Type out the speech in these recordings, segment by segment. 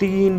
3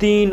3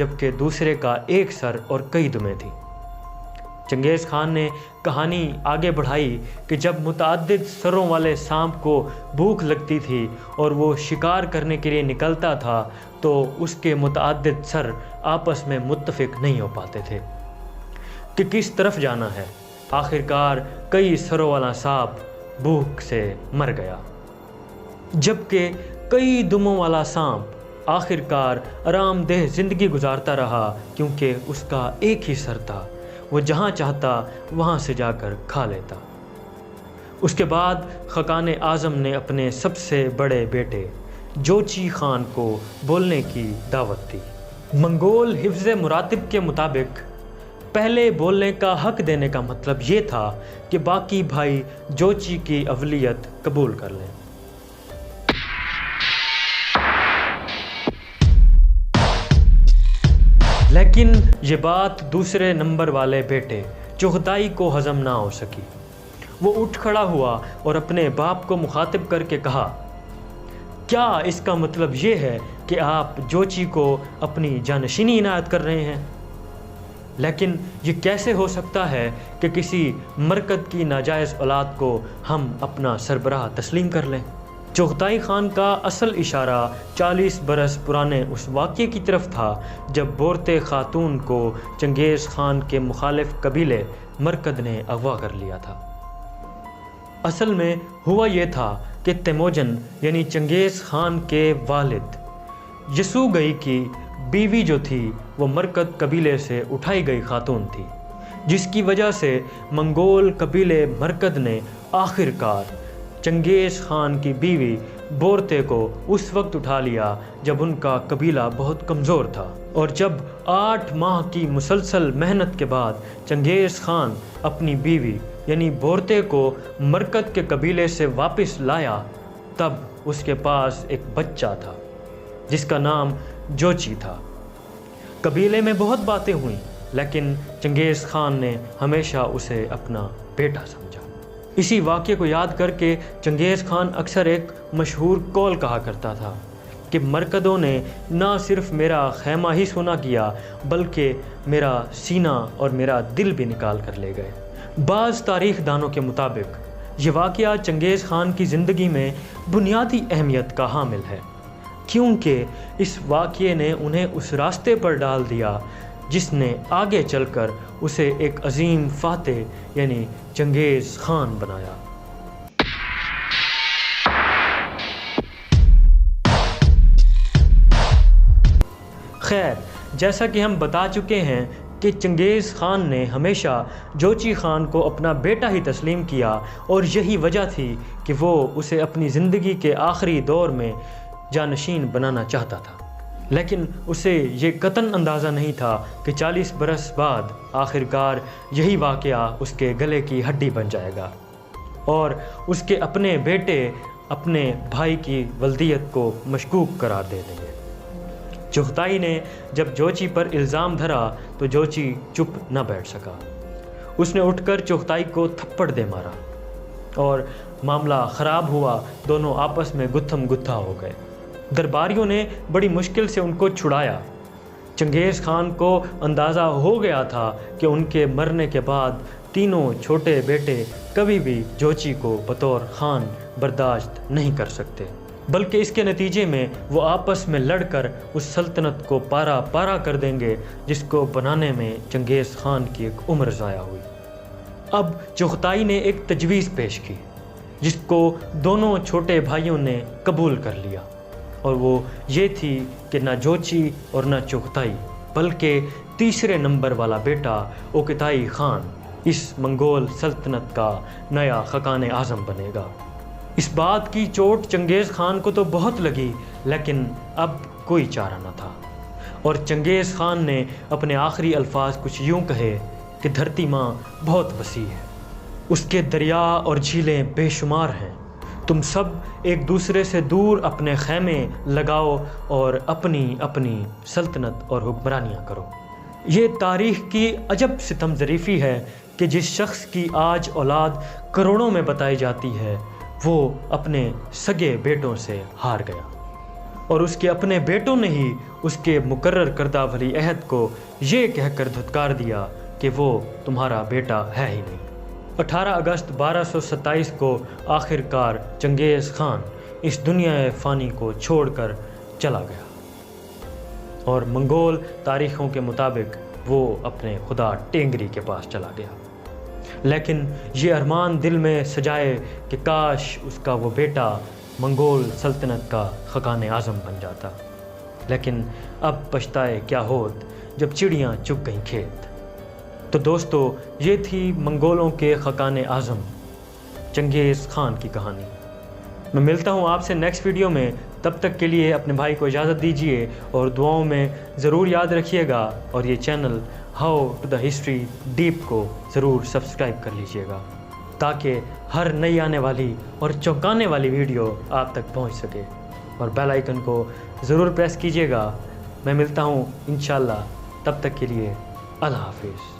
جبکہ دوسرے کا ایک سر اور کئی دمیں تھیں۔ چنگیز خان نے کہانی آگے بڑھائی کہ جب متعدد سروں والے سانپ کو بھوک لگتی تھی اور وہ شکار کرنے کے لیے نکلتا تھا تو اس کے متعدد سر آپس میں متفق نہیں ہو پاتے تھے کہ کس طرف جانا ہے۔ آخرکار کئی سروں والا سانپ بھوک سے مر گیا، جبکہ کئی دموں والا سانپ آخرکار آرام دہ زندگی گزارتا رہا، کیونکہ اس کا ایک ہی سر تھا، وہ جہاں چاہتا وہاں سے جا کر کھا لیتا۔ اس کے بعد خاقان اعظم نے اپنے سب سے بڑے بیٹے جوچی خان کو بولنے کی دعوت دی۔ منگول حفظ مراتب کے مطابق پہلے بولنے کا حق دینے کا مطلب یہ تھا کہ باقی بھائی جوچی کی اولویت قبول کر لیں۔ لیکن یہ بات دوسرے نمبر والے بیٹے چغتائی کو ہضم نہ ہو سکی۔ وہ اٹھ کھڑا ہوا اور اپنے باپ کو مخاطب کر کے کہا، کیا اس کا مطلب یہ ہے کہ آپ جوچی کو اپنی جانشینی عنایت کر رہے ہیں؟ لیکن یہ کیسے ہو سکتا ہے کہ کسی مرکد کی ناجائز اولاد کو ہم اپنا سربراہ تسلیم کر لیں؟ چغتائی خان کا اصل اشارہ 40 برس پرانے اس واقعے کی طرف تھا جب بورتے خاتون کو چنگیز خان کے مخالف قبیلے مرکد نے اغوا کر لیا تھا۔ اصل میں ہوا یہ تھا کہ تیموجن یعنی چنگیز خان کے والد یسوگئی کی بیوی جو تھی وہ مرکد قبیلے سے اٹھائی گئی خاتون تھی، جس کی وجہ سے منگول قبیلے مرکد نے آخرکار چنگیز خان کی بیوی بورتے کو اس وقت اٹھا لیا جب ان کا قبیلہ بہت کمزور تھا، اور جب 8 ماہ کی مسلسل محنت کے بعد چنگیز خان اپنی بیوی یعنی بورتے کو مرکد کے قبیلے سے واپس لایا تب اس کے پاس ایک بچہ تھا جس کا نام جوچی تھا۔ قبیلے میں بہت باتیں ہوئیں لیکن چنگیز خان نے ہمیشہ اسے اپنا بیٹا سمجھا۔ اسی واقعے کو یاد کر کے چنگیز خان اکثر ایک مشہور قول کہا کرتا تھا کہ مرکدوں نے نہ صرف میرا خیمہ ہی سونا کیا بلکہ میرا سینہ اور میرا دل بھی نکال کر لے گئے۔ بعض تاریخ دانوں کے مطابق یہ واقعہ چنگیز خان کی زندگی میں بنیادی اہمیت کا حامل ہے، کیونکہ اس واقعے نے انہیں اس راستے پر ڈال دیا جس نے آگے چل کر اسے ایک عظیم فاتح یعنی چنگیز خان بنایا۔ خیر، جیسا کہ ہم بتا چکے ہیں کہ چنگیز خان نے ہمیشہ جوچی خان کو اپنا بیٹا ہی تسلیم کیا، اور یہی وجہ تھی کہ وہ اسے اپنی زندگی کے آخری دور میں جانشین بنانا چاہتا تھا۔ لیکن اسے یہ قطعاً اندازہ نہیں تھا کہ 40 برس بعد آخرکار یہی واقعہ اس کے گلے کی ہڈی بن جائے گا اور اس کے اپنے بیٹے اپنے بھائی کی ولدیت کو مشکوک قرار دے دیں گے۔ چغتائی نے جب جوچی پر الزام دھرا تو جوچی چپ نہ بیٹھ سکا۔ اس نے اٹھ کر چغتائی کو تھپڑ دے مارا اور معاملہ خراب ہوا، دونوں آپس میں گتھم گتھا ہو گئے۔ درباریوں نے بڑی مشکل سے ان کو چھڑایا۔ چنگیز خان کو اندازہ ہو گیا تھا کہ ان کے مرنے کے بعد تینوں چھوٹے بیٹے کبھی بھی جوچی کو بطور خان برداشت نہیں کر سکتے، بلکہ اس کے نتیجے میں وہ آپس میں لڑ کر اس سلطنت کو پارا پارا کر دیں گے جس کو بنانے میں چنگیز خان کی ایک عمر ضائع ہوئی۔ اب چغتائی نے ایک تجویز پیش کی جس کو دونوں چھوٹے بھائیوں نے قبول کر لیا، اور وہ یہ تھی کہ نہ جوچی اور نہ چغتائی بلکہ تیسرے نمبر والا بیٹا اوکتائی خان اس منگول سلطنت کا نیا خاقان اعظم بنے گا۔ اس بات کی چوٹ چنگیز خان کو تو بہت لگی، لیکن اب کوئی چارہ نہ تھا، اور چنگیز خان نے اپنے آخری الفاظ کچھ یوں کہے کہ دھرتی ماں بہت وسیع ہے، اس کے دریا اور جھیلیں بے شمار ہیں، تم سب ایک دوسرے سے دور اپنے خیمے لگاؤ اور اپنی اپنی سلطنت اور حکمرانیاں کرو۔ یہ تاریخ کی عجب ستم ظریفی ہے کہ جس شخص کی آج اولاد کروڑوں میں بتائی جاتی ہے وہ اپنے سگے بیٹوں سے ہار گیا۔ اور اس کے اپنے بیٹوں نے ہی اس کے مقرر کردہ ولی عہد کو یہ کہہ کر دھتکار دیا کہ وہ تمہارا بیٹا ہے ہی نہیں۔ 18 اگست 1227 کو آخر کار چنگیز خان اس دنیا فانی کو چھوڑ کر چلا گیا، اور منگول تاریخوں کے مطابق وہ اپنے خدا ٹینگری کے پاس چلا گیا۔ لیکن یہ ارمان دل میں سجائے کہ کاش اس کا وہ بیٹا منگول سلطنت کا خاقان اعظم بن جاتا، لیکن اب پچھتائے کیا ہوت جب چڑیاں چگ گئیں کھیت۔ تو دوستو، یہ تھی منگولوں کے خاقان اعظم چنگیز خان کی کہانی۔ میں ملتا ہوں آپ سے نیکسٹ ویڈیو میں، تب تک کے لیے اپنے بھائی کو اجازت دیجیے اور دعاؤں میں ضرور یاد رکھیے گا، اور یہ channel how to the history deep کو ضرور سبسکرائب کر لیجیے گا تاکہ ہر نئی آنے والی اور چونکانے والی ویڈیو آپ تک پہنچ سکے، اور بیل آئیکن کو ضرور پریس کیجیے گا۔ میں ملتا ہوں انشاءاللہ، تب تک کے لیے اللہ حافظ۔